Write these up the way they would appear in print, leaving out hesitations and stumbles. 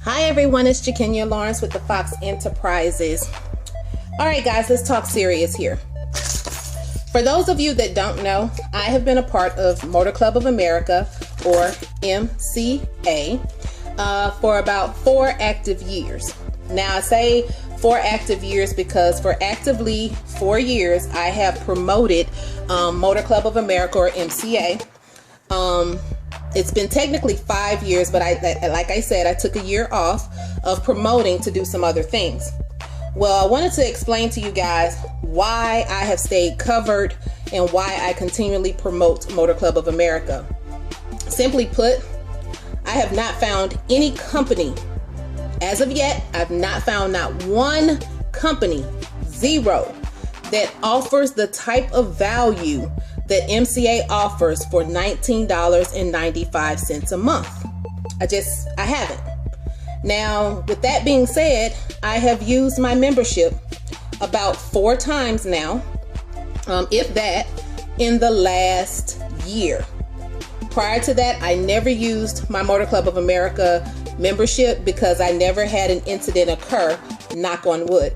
Hi everyone, it's Jakenya Lawrence with the Fox Enterprises. Alright guys, let's talk serious here. For those of you that don't know, I have been a part of Motor Club of America, or MCA, for about 4 active years. Now I say 4 active years because for actively 4 years I have promoted Motor Club of America, or MCA. It's been technically 5 years, but like I said, I took a year off of promoting to do some other things. Well, I wanted to explain to you guys why I have stayed covered and why I continually promote Motor Club of America. Simply put, I have not found any company, as of yet, I've not found not one company, zero, that offers the type of value that MCA offers for $19.95 a month. I haven't. Now, with that being said, I have used my membership about 4 times now, if that, in the last year. Prior to that, I never used my Motor Club of America membership because I never had an incident occur, knock on wood.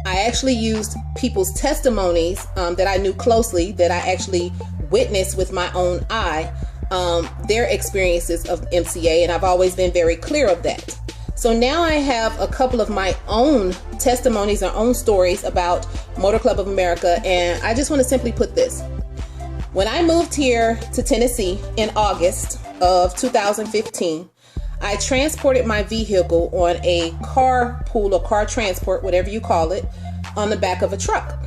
I actually used people's testimonies that I knew closely, that I actually witnessed with my own eye, their experiences of MCA, and I've always been very clear of that. So now I have a couple of my own testimonies or own stories about Motor Club of America, and I just want to simply put this. When I moved here to Tennessee in August of 2015, I transported my vehicle on a carpool or car transport, whatever you call it, on the back of a truck.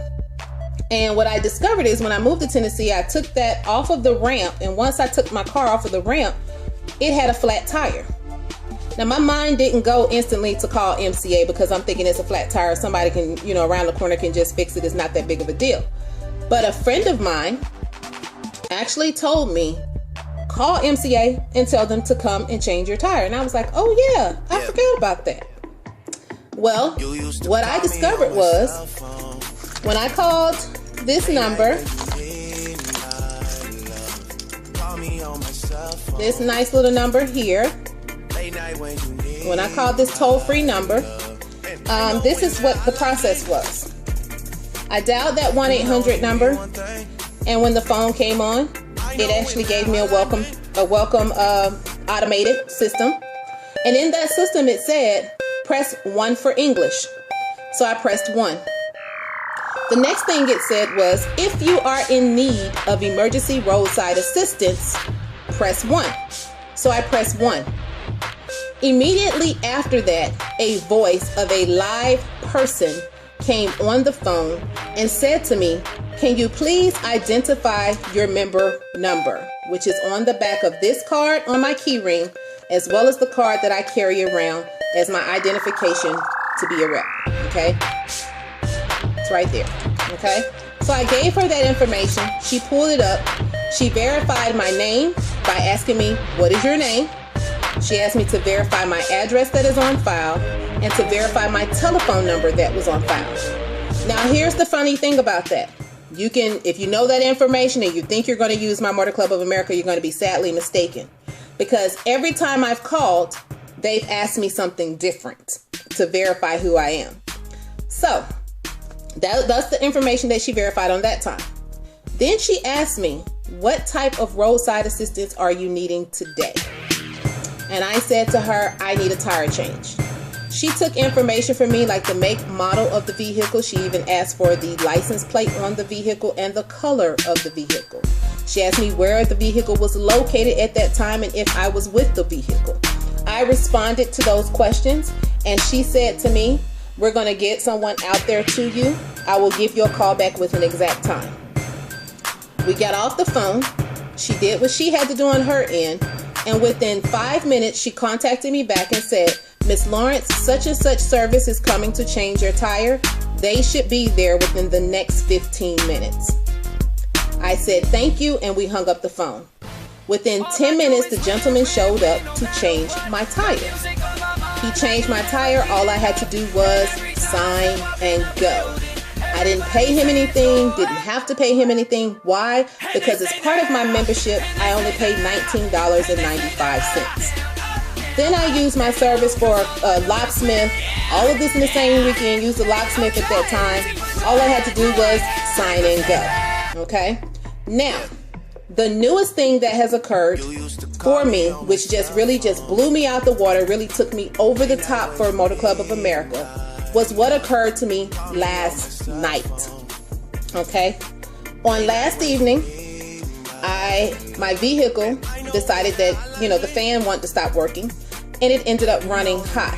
And what I discovered is when I moved to Tennessee, I took that off of the ramp, and once I took my car off of the ramp, it had a flat tire. Now my mind didn't go instantly to call MCA because I'm thinking it's a flat tire. Somebody can, around the corner can just fix it. It's not that big of a deal. But a friend of mine actually told me, call MCA and tell them to come and change your tire. And I was like, oh yeah, I forgot about that. Well, what I discovered was when I called this number, this nice little number here, when I called this toll-free number, this is what the process was. I dialed that 1-800 number, and when the phone came on, it actually gave me a welcome automated system. And in that system, it said, press 1 for English. So I pressed 1. The next thing it said was, if you are in need of emergency roadside assistance, press 1. So I pressed 1. Immediately after that, a voice of a live person came on the phone and said to me, can you please identify your member number, which is on the back of this card on my key ring, as well as the card that I carry around as my identification to be a rep. Okay? It's right there. Okay? So I gave her that information. She pulled it up. She verified my name by asking me, what is your name? She asked me to verify my address that is on file and to verify my telephone number that was on file. Now here's the funny thing about that. You can, if you know that information and you think you're going to use my Motor Club of America, you're going to be sadly mistaken. Because every time I've called, they've asked me something different to verify who I am. So that's the information that she verified on that time. Then she asked me, what type of roadside assistance are you needing today? And I said to her, I need a tire change. She took information from me like the make, model of the vehicle. She even asked for the license plate on the vehicle and the color of the vehicle. She asked me where the vehicle was located at that time and if I was with the vehicle. I responded to those questions, and she said to me, we're going to get someone out there to you. I will give you a call back with an exact time. We got off the phone. She did what she had to do on her end. And within 5 minutes, she contacted me back and said, Miss Lawrence, such and such service is coming to change your tire. They should be there within the next 15 minutes. I said, thank you, and we hung up the phone. Within 10 minutes, the gentleman showed up to change my tire. He changed my tire. All I had to do was sign and go. I didn't pay him anything, didn't have to pay him anything. Why? Because as part of my membership, I only paid $19.95. Then I used my service for a locksmith. All of this in the same weekend. Used a locksmith at that time. All I had to do was sign and go. Okay. Now, the newest thing that has occurred for me, which just blew me out the water, really took me over the top for Motor Club of America, was what occurred to me last night. Okay. On last evening, my vehicle decided that, the fan wanted to stop working, and it ended up running hot.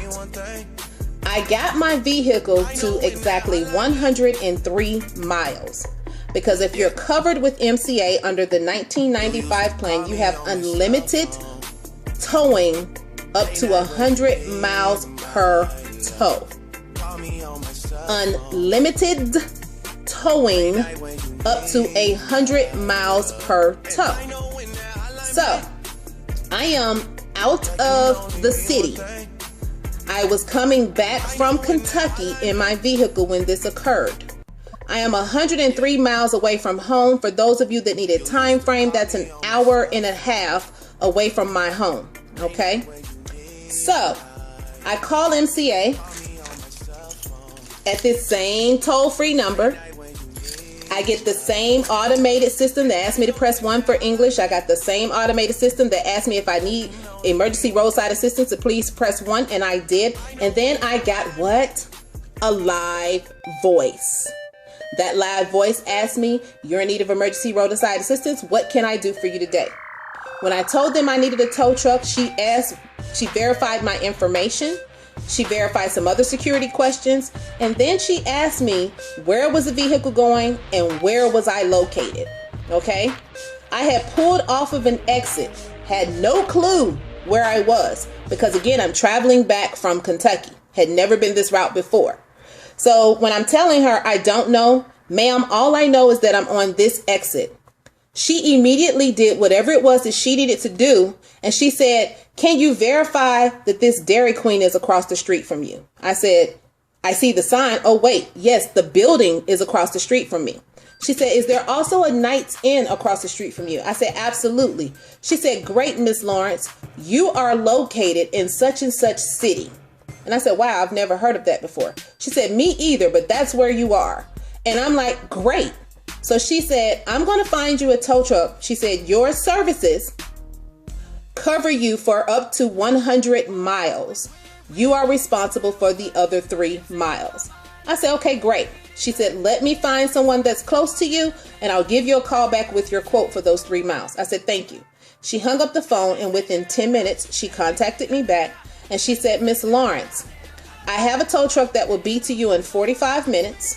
I got my vehicle to exactly 103 miles. Because if you're covered with MCA under the 1995 plan, you have unlimited towing up to 100 miles per tow. Unlimited towing up to 100 miles per tow. So, I am out of the city. I was coming back from Kentucky in my vehicle when this occurred. I am 103 miles away from home. For those of you that need a time frame, that's an hour and a half away from my home. Okay? So, I call MCA at this same toll-free number. I get the same automated system that asked me to press 1 for English. I got the same automated system that asked me if I need emergency roadside assistance to please press 1, and I did. And then I got what? A live voice. That live voice asked me, "You're in need of emergency roadside assistance. What can I do for you today?" When I told them I needed a tow truck, she verified my information. She verified some other security questions. And then she asked me where was the vehicle going and where was I located. Okay. I had pulled off of an exit, had no clue where I was, because again, I'm traveling back from Kentucky, had never been this route before. So when I'm telling her, I don't know, ma'am, all I know is that I'm on this exit. She immediately did whatever it was that she needed to do. And she said, "Can you verify that this Dairy Queen is across the street from you?" I said, "I see the sign." "Oh, wait. Yes, the building is across the street from me." She said, "Is there also a Knight's Inn across the street from you?" I said, "Absolutely." She said, "Great, Miss Lawrence. You are located in such and such city." And I said, "Wow, I've never heard of that before." She said, "Me either, but that's where you are." And I'm like, "Great." So she said, "I'm going to find you a tow truck." She said, "Your services cover you for up to 100 miles. You are responsible for the other 3 miles. I said, "Okay, great." She said, "Let me find someone that's close to you and I'll give you a call back with your quote for those 3 miles. I said, "Thank you." She hung up the phone, and within 10 minutes, she contacted me back and she said, "Miss Lawrence, I have a tow truck that will be to you in 45 minutes.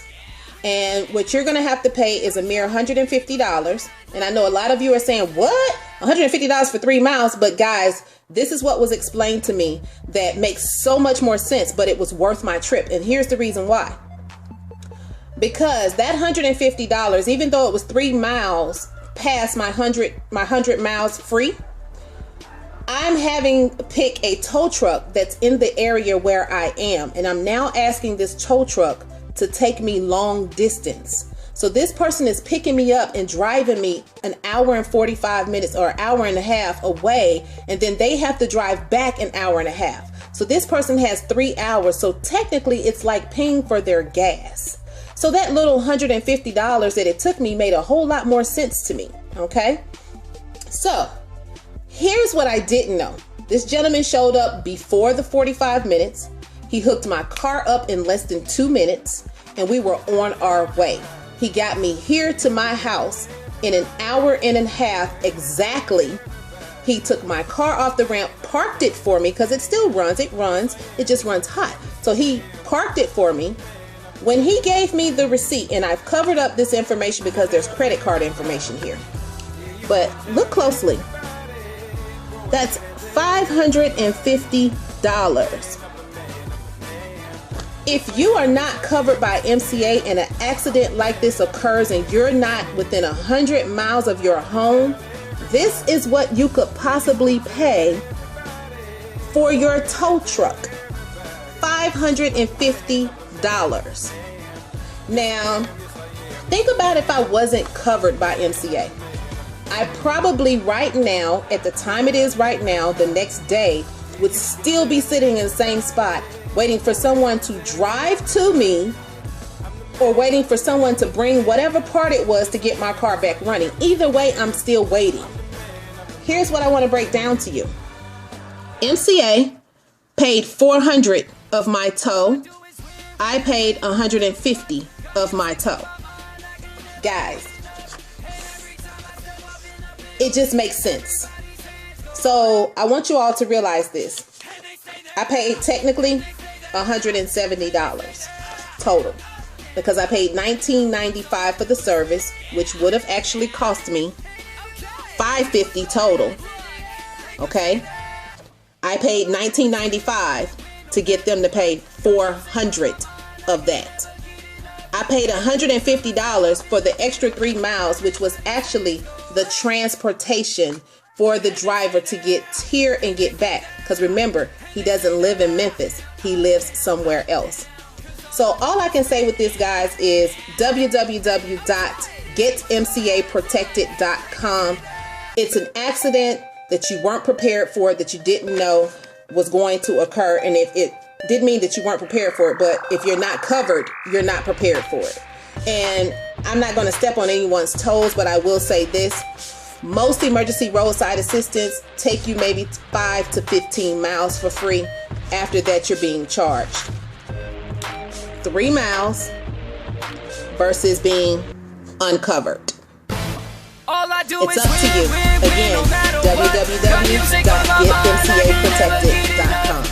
And what you're going to have to pay is a mere $150. And I know a lot of you are saying, "What? $150 for 3 miles?" But guys, this is what was explained to me that makes so much more sense, but it was worth my trip. And here's the reason why. Because that $150, even though it was 3 miles past my 100 miles free, I'm having to pick a tow truck that's in the area where I am. And I'm now asking this tow truck to take me long distance. So this person is picking me up and driving me an hour and 45 minutes or an hour and a half away. And then they have to drive back an hour and a half. So this person has 3 hours. So technically it's like paying for their gas. So that little $150 that it took me made a whole lot more sense to me. Okay. So here's what I didn't know. This gentleman showed up before the 45 minutes. He hooked my car up in less than 2 minutes, and we were on our way. He got me here to my house in an hour and a half exactly. He took my car off the ramp, parked it for me because it still runs. It just runs hot. So he parked it for me. When he gave me the receipt, and I've covered up this information because there's credit card information here, but look closely. That's $550. If you are not covered by MCA and an accident like this occurs and you're not within 100 miles of your home, this is what you could possibly pay for your tow truck. $550. Now, think about if I wasn't covered by MCA. I probably right now, at the time it is right now, the next day, would still be sitting in the same spot, waiting for someone to drive to me or waiting for someone to bring whatever part it was to get my car back running. Either way, I'm still waiting. Here's what I want to break down to you. MCA paid $400 of my tow. I paid $150 of my tow. Guys, it just makes sense. So I want you all to realize this. I paid technically $170 total because I paid $19.95 for the service, which would have actually cost me $550 total. Okay, I paid $19.95 to get them to pay $400 of that. I paid $150 for the extra 3 miles, which was actually the transportation for the driver to get here and get back. Because remember, he doesn't live in Memphis. He lives somewhere else. So all I can say with this, guys, is www.getmcaprotected.com. It's an accident that you weren't prepared for, that you didn't know was going to occur. And if it didn't mean that you weren't prepared for it, but if you're not covered, you're not prepared for it. And I'm not going to step on anyone's toes, but I will say this. Most emergency roadside assistance take you maybe 5 to 15 miles for free. After that, you're being charged 3 miles versus being uncovered. It's up to you. Again, www.getmcaprotected.com.